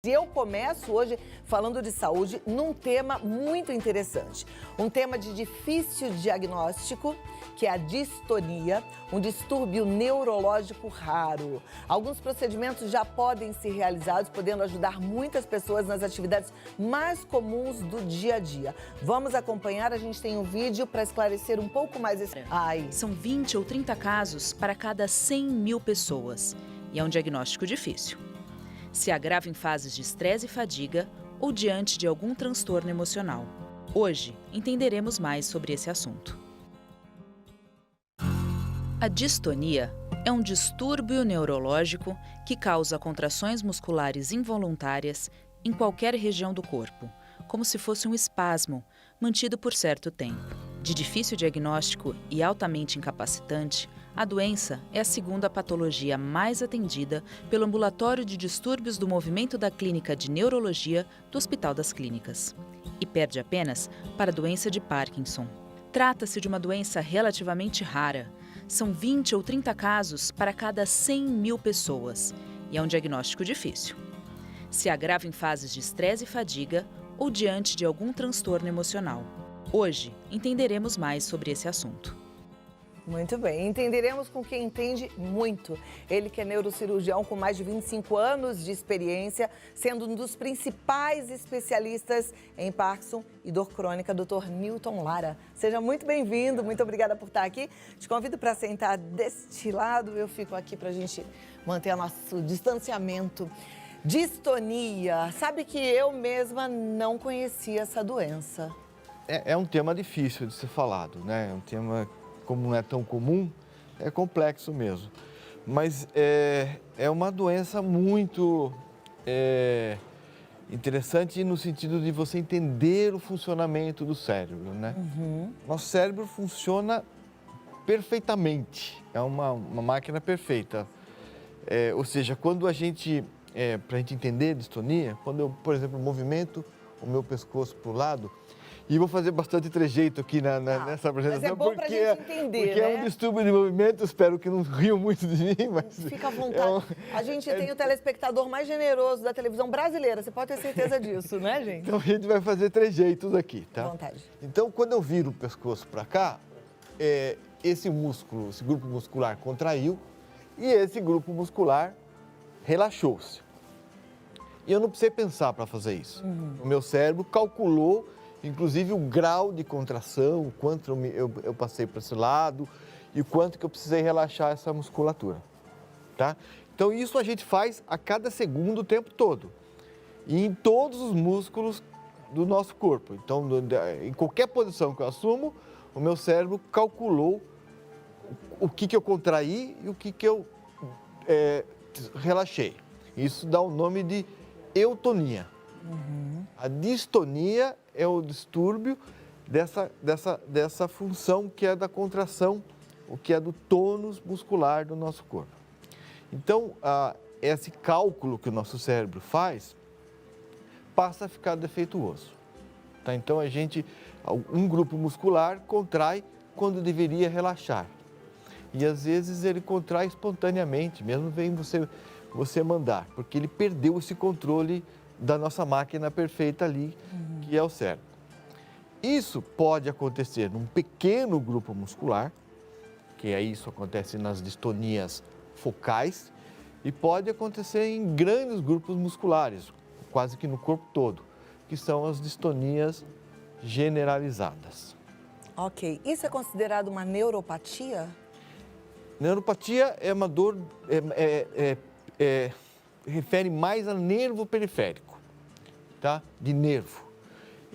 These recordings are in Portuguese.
E eu começo hoje falando de saúde num tema muito interessante. Um tema de difícil diagnóstico, que é a distonia, um distúrbio neurológico raro. Alguns procedimentos já podem ser realizados, podendo ajudar muitas pessoas nas atividades mais comuns do dia a dia. Vamos acompanhar, a gente tem um vídeo para esclarecer um pouco mais esse... São 20 ou 30 casos para cada 100 mil pessoas. E é um diagnóstico difícil. Se agrava em fases de estresse e fadiga ou diante de algum transtorno emocional. Hoje, entenderemos mais sobre esse assunto. A distonia é um distúrbio neurológico que causa contrações musculares involuntárias em qualquer região do corpo, como se fosse um espasmo, mantido por certo tempo. De difícil diagnóstico e altamente incapacitante, a doença é a segunda patologia mais atendida pelo Ambulatório de Distúrbios do Movimento da Clínica de Neurologia do Hospital das Clínicas. E perde apenas para a doença de Parkinson. Trata-se de uma doença relativamente rara. São 20 ou 30 casos para cada 100 mil pessoas. E é um diagnóstico difícil. Se agrava em fases de estresse e fadiga ou diante de algum transtorno emocional. Hoje, entenderemos mais sobre esse assunto. Muito bem, entenderemos com quem entende muito. Ele que é neurocirurgião com mais de 25 anos de experiência, sendo um dos principais especialistas em Parkinson e dor crônica, Dr. Newton Lara. Seja muito bem-vindo, muito obrigada por estar aqui. Te convido para sentar deste lado, eu fico aqui para a gente manter nosso distanciamento. Distonia, sabe que eu mesma não conhecia essa doença. É um tema difícil de ser falado, né? É um tema, como não é tão comum, é complexo mesmo. Mas é uma doença muito interessante no sentido de você entender o funcionamento do cérebro, né? Nosso cérebro funciona perfeitamente, é uma máquina perfeita. Ou seja, quando a gente, para a gente entender a distonia, quando eu, por exemplo, movimento o meu pescoço para o lado, e vou fazer bastante trejeito aqui nessa apresentação, mas é bom pra gente entender, porque né? é um distúrbio de movimento, espero que não riam muito de mim, mas... Fica à vontade. A gente tem o telespectador mais generoso da televisão brasileira, você pode ter certeza disso, né, gente? Então a gente vai fazer trejeitos aqui, tá? À vontade. Então, quando eu viro o pescoço para cá, esse músculo, esse grupo muscular contraiu e esse grupo muscular relaxou-se. E eu não precisei pensar para fazer isso. O meu cérebro calculou, inclusive, o grau de contração, o quanto eu passei para esse lado e o quanto que eu precisei relaxar essa musculatura, tá? Então, isso a gente faz a cada segundo o tempo todo e em todos os músculos do nosso corpo. Então, em qualquer posição que eu assumo, o meu cérebro calculou o que eu contraí e o que eu relaxei. Isso dá o nome de eutonia. A distonia é o distúrbio dessa função que é da contração, o que é do tônus muscular do nosso corpo. Então, esse cálculo que o nosso cérebro faz passa a ficar defeituoso. Tá? Então, um grupo muscular contrai quando deveria relaxar. E às vezes ele contrai espontaneamente, mesmo vem você mandar, porque ele perdeu esse controle da nossa máquina perfeita ali, que é o cérebro. Isso pode acontecer num pequeno grupo muscular, que aí isso acontece nas distonias focais, e pode acontecer em grandes grupos musculares, quase que no corpo todo, que são as distonias generalizadas. Ok. Isso é considerado uma neuropatia? Neuropatia é uma dor, refere mais a nervo periférico, tá? De nervo.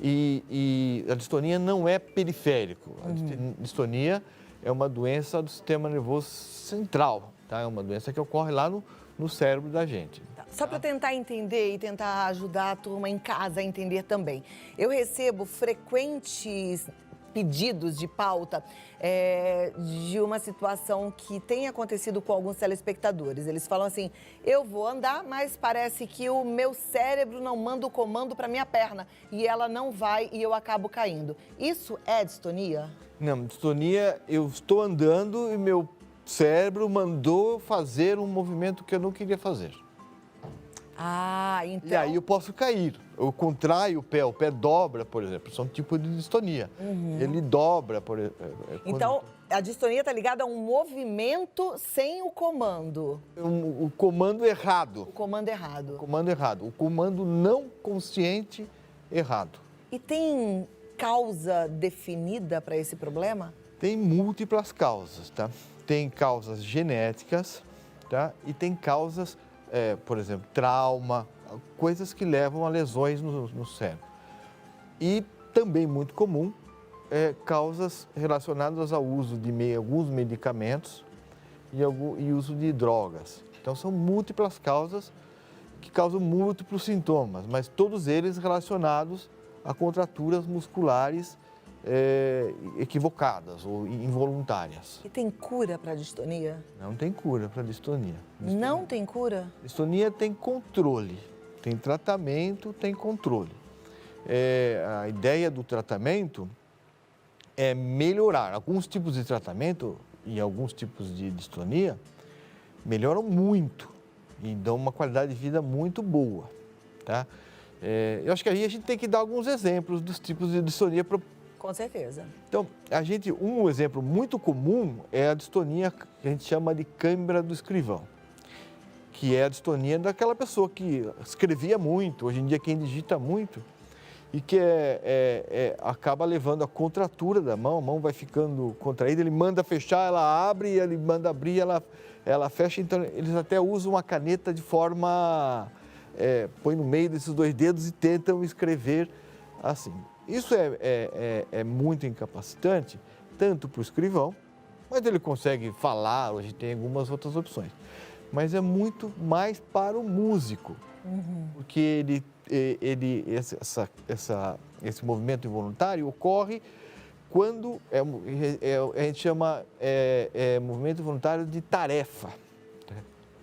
E a distonia não é periférico. A distonia é uma doença do sistema nervoso central, tá? É uma doença que ocorre lá no cérebro da gente. Só para tentar entender e tentar ajudar a turma em casa a entender também. Eu recebo frequentes pedidos de pauta de uma situação que tem acontecido com alguns telespectadores. Eles falam assim, eu vou andar, mas parece que o meu cérebro não manda o comando para minha perna e ela não vai e eu acabo caindo. Isso é distonia? Não, distonia, eu estou andando e meu cérebro mandou fazer um movimento que eu não queria fazer. Ah, então... E aí eu posso cair. Eu contraio o pé dobra, por exemplo. Isso é um tipo de distonia. Ele dobra, por exemplo. Então, a distonia está ligada a um movimento sem o comando. O comando errado. O comando errado. O comando errado. O comando não consciente errado. E tem causa definida para esse problema? Tem múltiplas causas, tá? Tem causas genéticas, tá? E tem causas, por exemplo, trauma, coisas que levam a lesões no cérebro. E também muito comum, causas relacionadas ao uso de alguns medicamentos e uso de drogas. Então, são múltiplas causas que causam múltiplos sintomas, mas todos eles relacionados a contraturas musculares equivocadas ou involuntárias. E tem cura para a distonia? Não tem cura para distonia. Não tem cura? Distonia tem controle, tem tratamento, tem controle. A ideia do tratamento é melhorar. Alguns tipos de tratamento e alguns tipos de distonia melhoram muito e dão uma qualidade de vida muito boa, tá? Eu acho que aí a gente tem que dar alguns exemplos dos tipos de distonia. Com certeza. Então, um exemplo muito comum é a distonia que a gente chama de câimbra do escrivão, que é a distonia daquela pessoa que escrevia muito, hoje em dia quem digita muito, e que acaba levando a contratura da mão, a mão vai ficando contraída, ele manda fechar, ela abre, ele manda abrir, ela fecha, então eles até usam a caneta de forma... põe no meio desses dois dedos e tentam escrever assim. Isso é muito incapacitante, tanto para o escrivão, mas ele consegue falar, hoje tem algumas outras opções, mas é muito mais para o músico, porque esse movimento involuntário ocorre quando a gente chama movimento involuntário de tarefa,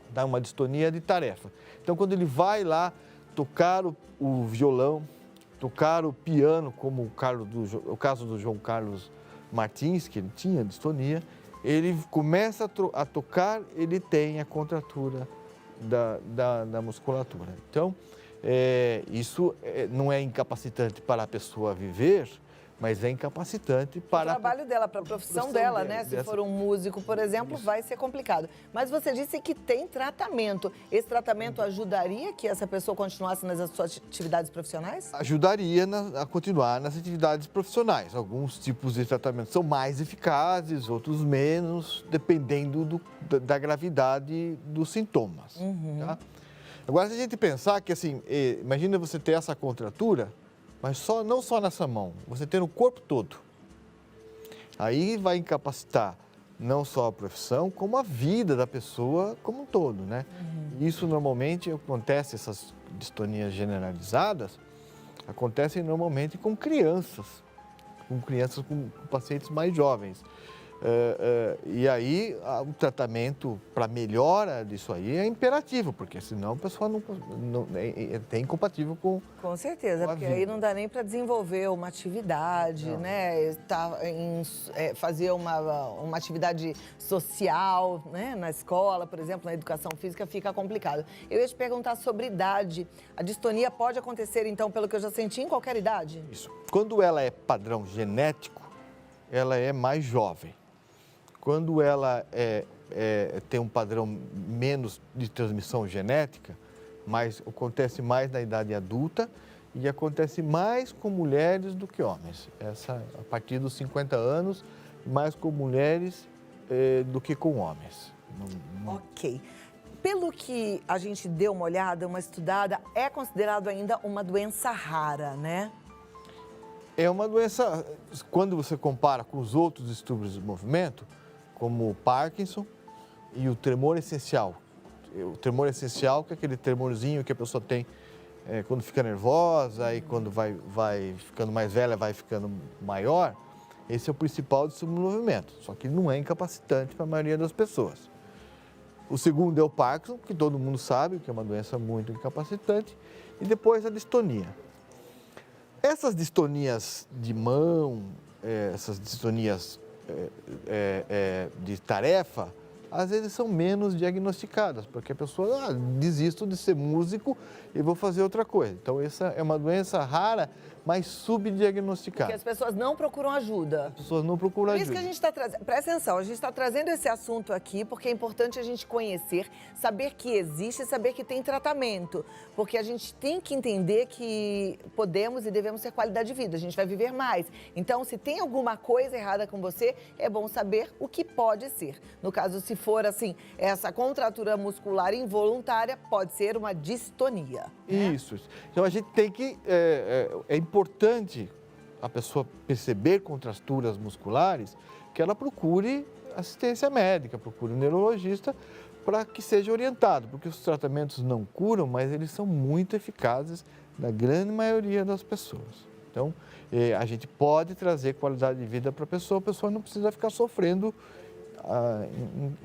dá uma distonia de tarefa. Então, quando ele vai lá tocar o violão, tocar o piano, como o caso do João Carlos Martins, que ele tinha distonia, ele começa a tocar, ele tem a contratura da musculatura. Então, isso não é incapacitante para a pessoa viver, mas é incapacitante para... O trabalho dela, para a profissão dela, né? Se for um músico, por exemplo, vai ser complicado. Mas você disse que tem tratamento. Esse tratamento ajudaria que essa pessoa continuasse nas suas atividades profissionais? Ajudaria a continuar nas atividades profissionais. Alguns tipos de tratamento são mais eficazes, outros menos, dependendo da gravidade dos sintomas. Tá? Agora, se a gente pensar que, assim, imagina você ter essa contratura, mas não só nessa mão, você tem no corpo todo. Aí vai incapacitar não só a profissão, como a vida da pessoa como um todo, né? Isso normalmente acontece, essas distonias generalizadas, acontecem normalmente com crianças com pacientes mais jovens. E aí, o tratamento para melhora disso aí é imperativo, porque senão a pessoa é incompatível com... Com certeza, porque aí não dá nem para desenvolver uma atividade, né? Fazer uma atividade social, né? Na escola, por exemplo, na educação física, fica complicado. Eu ia te perguntar sobre idade. A distonia pode acontecer, então, pelo que eu já senti, em qualquer idade? Isso. Quando ela é padrão genético, ela é mais jovem. Quando ela tem um padrão menos de transmissão genética, acontece mais na idade adulta e acontece mais com mulheres do que homens. A partir dos 50 anos, mais com mulheres do que com homens. Ok. Pelo que a gente deu uma olhada, uma estudada, é considerado ainda uma doença rara, né? É uma doença, quando você compara com os outros distúrbios do movimento, como o Parkinson e o tremor essencial. O tremor essencial, que é aquele tremorzinho que a pessoa tem quando fica nervosa e quando vai ficando mais velha, vai ficando maior. Esse é o principal distúrbio do movimento, só que não é incapacitante para a maioria das pessoas. O segundo é o Parkinson, que todo mundo sabe que é uma doença muito incapacitante, e depois a distonia. Essas distonias de mão, essas distonias de tarefa, às vezes são menos diagnosticadas, porque a pessoa, desisto de ser músico e vou fazer outra coisa. Então, essa é uma doença rara, mas subdiagnosticada. Porque as pessoas não procuram ajuda. As pessoas não procuram Por ajuda. isso que a gente está trazendo, presta atenção, a gente está trazendo esse assunto aqui porque é importante a gente conhecer, saber que existe e saber que tem tratamento. Porque a gente tem que entender que podemos e devemos ter qualidade de vida, a gente vai viver mais. Então, se tem alguma coisa errada com você, é bom saber o que pode ser. No caso, se for assim, essa contratura muscular involuntária, pode ser uma distonia. Isso. Então, a gente tem que... É importante a pessoa perceber contraturas musculares, que ela procure assistência médica, procure um neurologista para que seja orientado, porque os tratamentos não curam, mas eles são muito eficazes na grande maioria das pessoas. Então, a gente pode trazer qualidade de vida para a pessoa não precisa ficar sofrendo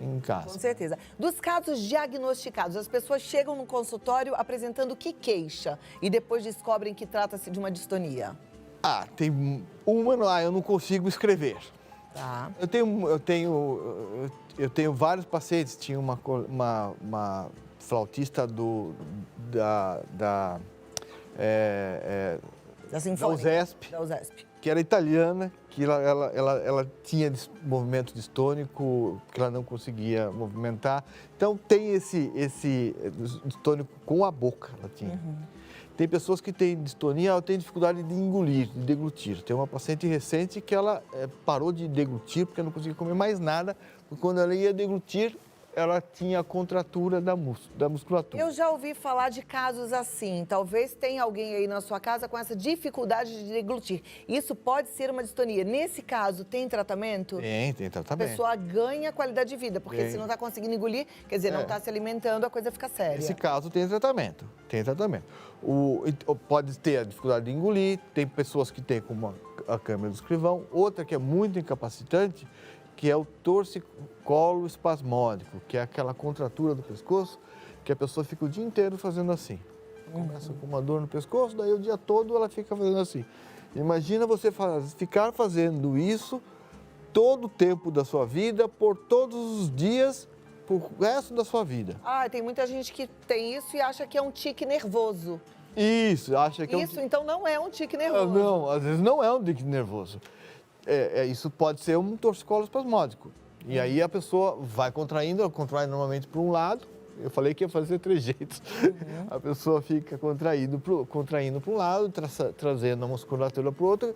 em casa. Com certeza. Dos casos diagnosticados, as pessoas chegam no consultório apresentando que queixa e depois descobrem que trata-se de uma distonia? Tem uma, eu não consigo escrever. Tá. Eu tenho vários pacientes. Tinha uma flautista da USESP, que era italiana, que ela tinha movimento distônico, que ela não conseguia movimentar. Então, tem esse distônico com a boca, ela tinha. Uhum. Tem pessoas que têm distonia, ela tem dificuldade de engolir, de deglutir. Tem uma paciente recente que ela parou de deglutir porque não conseguia comer mais nada, porque quando ela ia deglutir, ela tinha a contratura da musculatura. Eu já ouvi falar de casos assim. Talvez tenha alguém aí na sua casa com essa dificuldade de deglutir. Isso pode ser uma distonia. Nesse caso, tem tratamento? Tem tratamento. A pessoa ganha qualidade de vida, porque se não está conseguindo engolir, quer dizer, não está se alimentando, a coisa fica séria. Nesse caso, tem tratamento. Pode ter a dificuldade de engolir, tem pessoas que têm como a câmera do escrivão, outra que é muito incapacitante, que é o torcicolo espasmódico, que é aquela contratura do pescoço que a pessoa fica o dia inteiro fazendo assim. Começa com uma dor no pescoço, daí o dia todo ela fica fazendo assim. Imagina você ficar fazendo isso todo o tempo da sua vida, por todos os dias, por resto da sua vida. Tem muita gente que tem isso e acha que é um tique nervoso. Isso, acha que Isso, então, não é um tique nervoso. Não, às vezes não é um tique nervoso. Isso pode ser um torcicolo espasmódico. E aí a pessoa vai contraindo, ela contrai normalmente para um lado. Eu falei que ia fazer 3 jeitos. Uhum. A pessoa fica contraindo para um lado, trazendo a musculatura para o outro.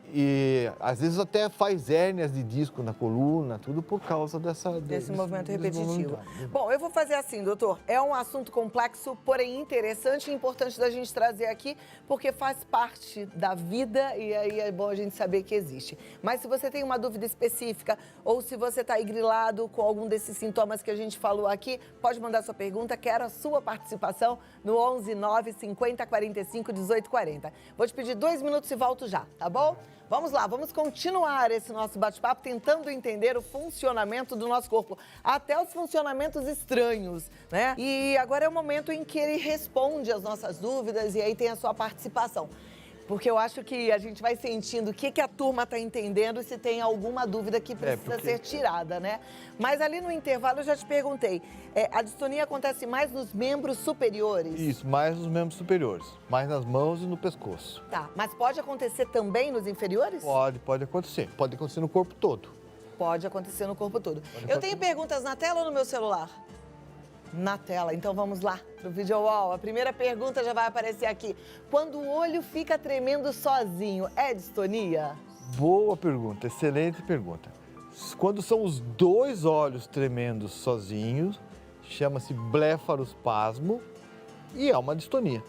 E às vezes até faz hérnias de disco na coluna, tudo por causa desse movimento repetitivo. Bom, eu vou fazer assim, doutor. É um assunto complexo, porém interessante e importante da gente trazer aqui, porque faz parte da vida e aí é bom a gente saber que existe. Mas se você tem uma dúvida específica ou se você está aí grilado com algum desses sintomas que a gente falou aqui, pode mandar sua pergunta, quero a sua participação no 11 9 50 45 18 40. Vou te pedir 2 minutos e volto já, tá bom? Vamos lá, vamos continuar esse nosso bate-papo tentando entender o funcionamento do nosso corpo, até os funcionamentos estranhos, né? E agora é o momento em que ele responde as nossas dúvidas e aí tem a sua participação. Porque eu acho que a gente vai sentindo o que a turma está entendendo e se tem alguma dúvida que precisa ser tirada, né? Mas ali no intervalo eu já te perguntei, a distonia acontece mais nos membros superiores? Isso, mais nos membros superiores, mais nas mãos e no pescoço. Tá, mas pode acontecer também nos inferiores? Pode acontecer. Pode acontecer no corpo todo. Pode acontecer no corpo todo. Eu tenho perguntas na tela ou no meu celular? Na tela, então vamos lá pro Video Wall. A primeira pergunta já vai aparecer aqui. Quando o olho fica tremendo sozinho, é distonia? Boa pergunta, excelente pergunta. Quando são os 2 olhos tremendo sozinhos, chama-se blefarospasmo e é uma distonia.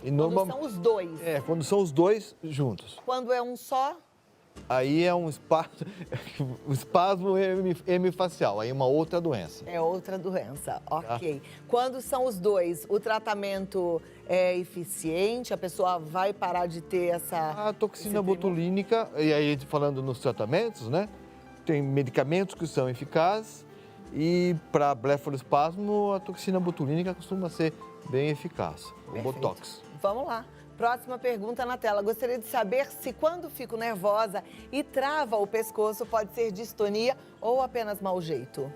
E quando são os 2? Quando são os 2 juntos. Quando é um só? Aí é um espasmo hemifacial, aí é uma outra doença. É outra doença, ok. Tá. Quando são os 2, o tratamento é eficiente? A pessoa vai parar de ter essa... A toxina botulínica, e aí falando nos tratamentos, né? Tem medicamentos que são eficazes e para blefarospasmo a toxina botulínica costuma ser bem eficaz, o Botox. Vamos lá. Próxima pergunta na tela. Gostaria de saber se quando fico nervosa e trava o pescoço pode ser distonia ou apenas mau jeito.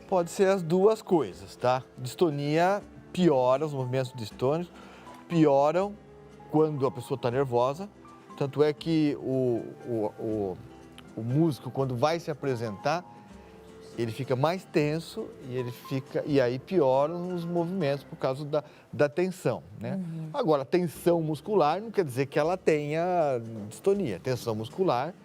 Pode ser as duas coisas, tá? Distonia piora, os movimentos distônicos pioram quando a pessoa está nervosa. Tanto é que o músico, quando vai se apresentar, ele fica mais tenso e aí pioram os movimentos por causa da tensão, né? Agora, tensão muscular não quer dizer que ela tenha distonia. Tensão muscular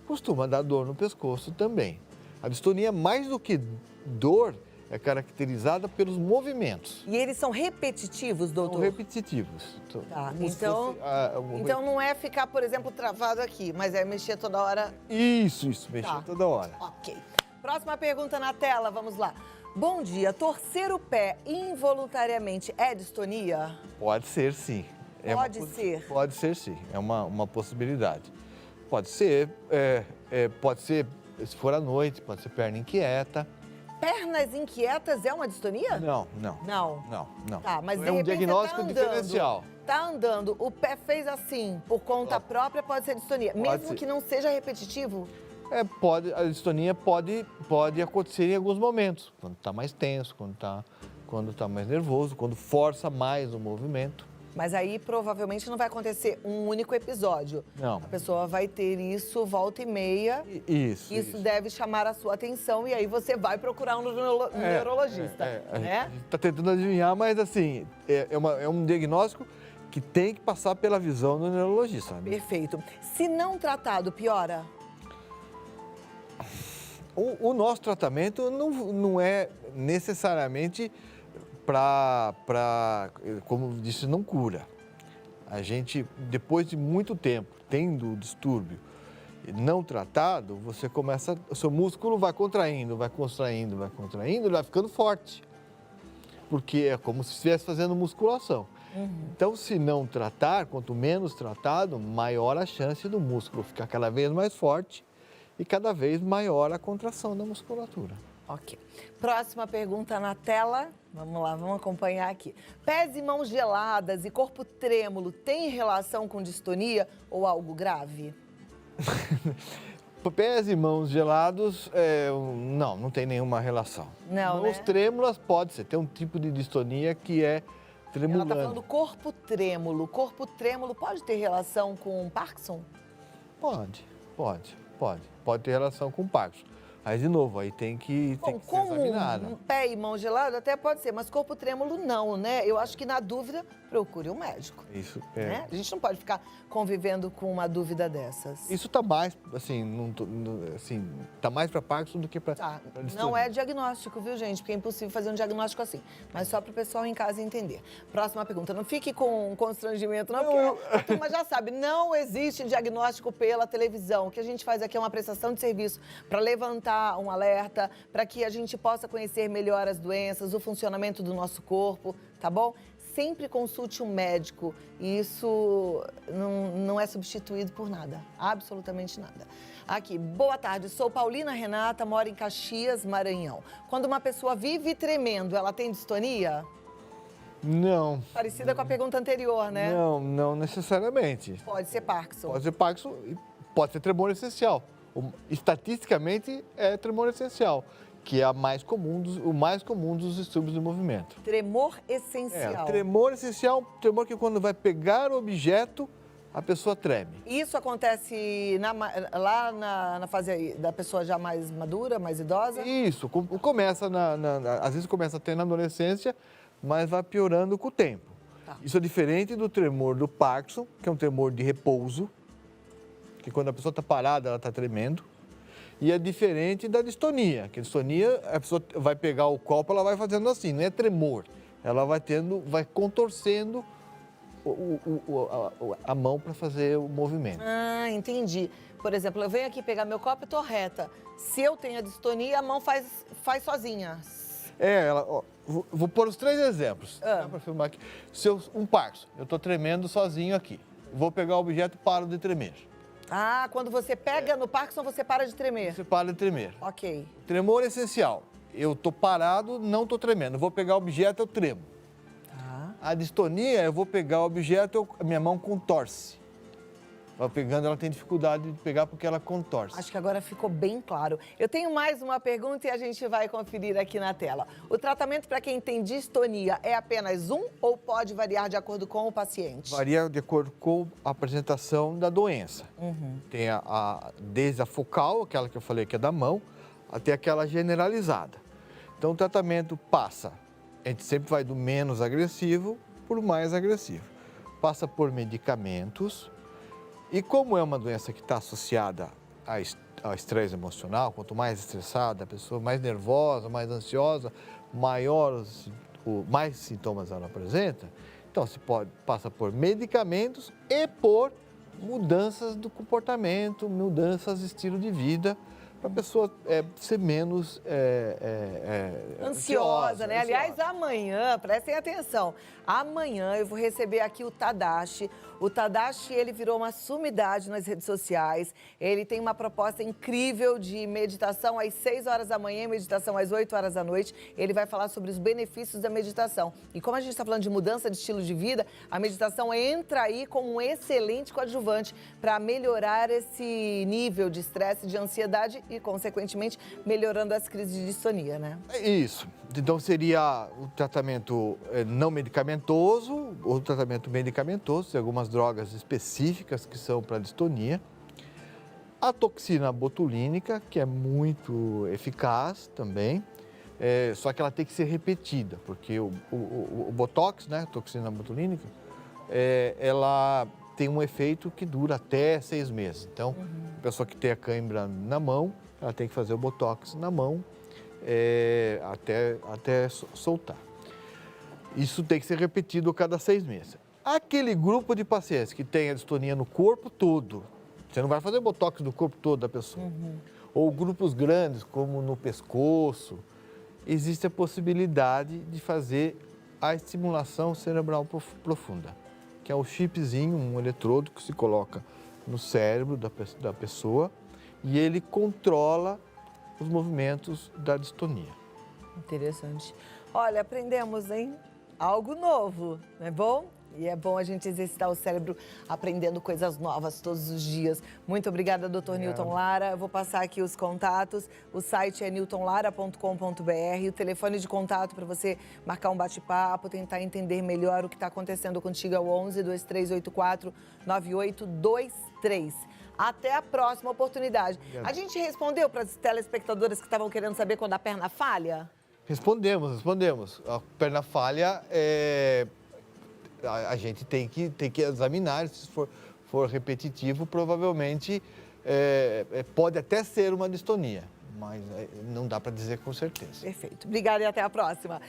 costuma dar dor no pescoço também. A distonia, mais do que dor, é caracterizada pelos movimentos. E eles são repetitivos, doutor? São repetitivos. Tá, Como se então, fosse, então não é ficar, por exemplo, travado aqui, mas é mexer toda hora. Isso, mexer Tá. toda hora. Ok. Próxima pergunta na tela, vamos lá. Bom dia, torcer o pé involuntariamente é distonia? Pode ser, sim. Pode ser? Pode ser, sim. É uma possibilidade. Pode ser, pode ser, se for à noite, pode ser perna inquieta. Pernas inquietas é uma distonia? Não. Não. Tá, mas de é um repente diagnóstico você tá andando, diferencial. Tá andando, o pé fez assim, por conta própria, pode ser distonia. Mesmo ser. que não seja repetitivo? A distonia pode acontecer em alguns momentos, quando está mais tenso, quando tá mais nervoso, quando força mais o movimento. Mas aí provavelmente não vai acontecer um único episódio. Não. A pessoa vai ter isso volta e meia. Isso. Deve chamar a sua atenção e aí você vai procurar um neurologista, né? A gente está tentando adivinhar, mas assim, é um diagnóstico que tem que passar pela visão do neurologista. Né? Perfeito. Se não tratado, piora? O nosso tratamento não é necessariamente para, como disse, não cura. A gente, depois de muito tempo tendo o distúrbio não tratado, você começa, o seu músculo vai contraindo, ele vai ficando forte. Porque é como se estivesse fazendo musculação. Então, se não tratar, quanto menos tratado, maior a chance do músculo ficar cada vez mais forte e cada vez maior a contração da musculatura. Ok. Próxima pergunta na tela. Vamos lá, vamos acompanhar aqui. Pés e mãos geladas e corpo trêmulo tem relação com distonia ou algo grave? Pés e mãos gelados, não tem nenhuma relação. Não, mãos né? trêmulas pode ser, tem um tipo de distonia que é tremulando. Ela está falando corpo trêmulo. Corpo trêmulo pode ter relação com Parkinson? Pode ter relação com Parkinson. Mas, de novo, aí tem que ser examinado. Pé e mão gelado até pode ser, mas corpo trêmulo não, né? Eu acho que, na dúvida, procure um médico. Isso, Né? A gente não pode ficar convivendo com uma dúvida dessas. Isso está mais, tá mais para Parkinson do que para Tá, distonia. não é diagnóstico, viu, gente? Porque é impossível fazer um diagnóstico assim. Mas só para o pessoal em casa entender. Próxima pergunta. Não fique com constrangimento, não, porque a turma já sabe. Não existe diagnóstico pela televisão. O que a gente faz aqui é uma prestação de serviço para levantar um alerta, para que a gente possa conhecer melhor as doenças, o funcionamento do nosso corpo, tá bom? Sempre consulte um médico e isso não é substituído por nada, absolutamente nada. Aqui, boa tarde, sou Paulina Renata, moro em Caxias, Maranhão. Quando uma pessoa vive tremendo, ela tem distonia? Não. Parecida com a pergunta anterior, né? Não necessariamente. Pode ser Parkinson. Pode ser Parkinson e pode ser tremor essencial. Estatisticamente, é tremor essencial, que é o mais comum dos distúrbios do movimento. Tremor essencial. Tremor essencial, tremor que quando vai pegar o objeto, a pessoa treme. Isso acontece lá na fase da pessoa já mais madura, mais idosa? Isso, começa às vezes começa a ter na adolescência, mas vai piorando com o tempo. Tá. Isso é diferente do tremor do Parkinson, que é um tremor de repouso, que quando a pessoa está parada, ela está tremendo. E é diferente da distonia, que a distonia, a pessoa vai pegar o copo, ela vai fazendo assim, não é tremor. Ela vai contorcendo a mão para fazer o movimento. Ah, entendi. Por exemplo, eu venho aqui pegar meu copo e estou reta. Se eu tenho a distonia, a mão faz sozinha. Vou pôr os 3 exemplos. Ah. Dá para filmar aqui. Um Parkinson, eu estou tremendo sozinho aqui. Vou pegar o objeto e paro de tremer. Ah, quando você pega no Parkinson, você para de tremer. Você para de tremer. Ok. Tremor essencial. Eu estou parado, não estou tremendo. Vou pegar o objeto, eu tremo. Tá. A distonia, eu vou pegar o objeto, a minha mão contorce. Ela pegando, ela tem dificuldade de pegar porque ela contorce. Acho que agora ficou bem claro. Eu tenho mais uma pergunta e a gente vai conferir aqui na tela. O tratamento para quem tem distonia é apenas um ou pode variar de acordo com o paciente? Varia de acordo com a apresentação da doença. Tem desde a focal, aquela que eu falei que é da mão, até aquela generalizada. Então o tratamento passa, a gente sempre vai do menos agressivo para o mais agressivo. Passa por medicamentos. E como é uma doença que está associada ao estresse emocional, quanto mais estressada a pessoa, mais nervosa, mais ansiosa, mais sintomas ela apresenta, então passa por medicamentos e por mudanças do comportamento, mudanças de estilo de vida, para a pessoa ser menos ansiosa, né? Aliás, amanhã, prestem atenção, amanhã eu vou receber aqui o Tadashi. O Tadashi, ele virou uma sumidade nas redes sociais. Ele tem uma proposta incrível de meditação às 6 horas da manhã e meditação às 8 horas da noite. Ele vai falar sobre os benefícios da meditação. E como a gente está falando de mudança de estilo de vida, a meditação entra aí como um excelente coadjuvante para melhorar esse nível de estresse, de ansiedade e, consequentemente, melhorando as crises de distonia, né? Isso. Então, seria o tratamento não medicamentoso ou o tratamento medicamentoso, tem algumas drogas específicas que são para distonia. A toxina botulínica, que é muito eficaz também, só que ela tem que ser repetida, porque o Botox, né, a toxina botulínica, ela tem um efeito que dura até 6 meses. Então, a pessoa que tem a cãibra na mão, ela tem que fazer o Botox na mão até soltar. Isso tem que ser repetido a cada 6 meses. Aquele grupo de pacientes que tem a distonia no corpo todo, você não vai fazer Botox no corpo todo da pessoa. Ou grupos grandes, como no pescoço, existe a possibilidade de fazer a estimulação cerebral profunda, que é o chipzinho, um eletrodo que se coloca no cérebro da pessoa e ele controla os movimentos da distonia. Interessante. Olha, aprendemos, hein? Algo novo, não é bom? E é bom a gente exercitar o cérebro aprendendo coisas novas todos os dias. Muito obrigada, doutor Newton Lara. Eu vou passar aqui os contatos. O site é newtonlara.com.br. O telefone de contato para você marcar um bate-papo, tentar entender melhor o que está acontecendo contigo é o 11 2384 9823. Até a próxima oportunidade. A gente respondeu para as telespectadoras que estavam querendo saber quando a perna falha? Respondemos. A perna falha, a gente tem que examinar, se for repetitivo, provavelmente pode até ser uma distonia, mas não dá para dizer com certeza. Perfeito. Obrigada e até a próxima.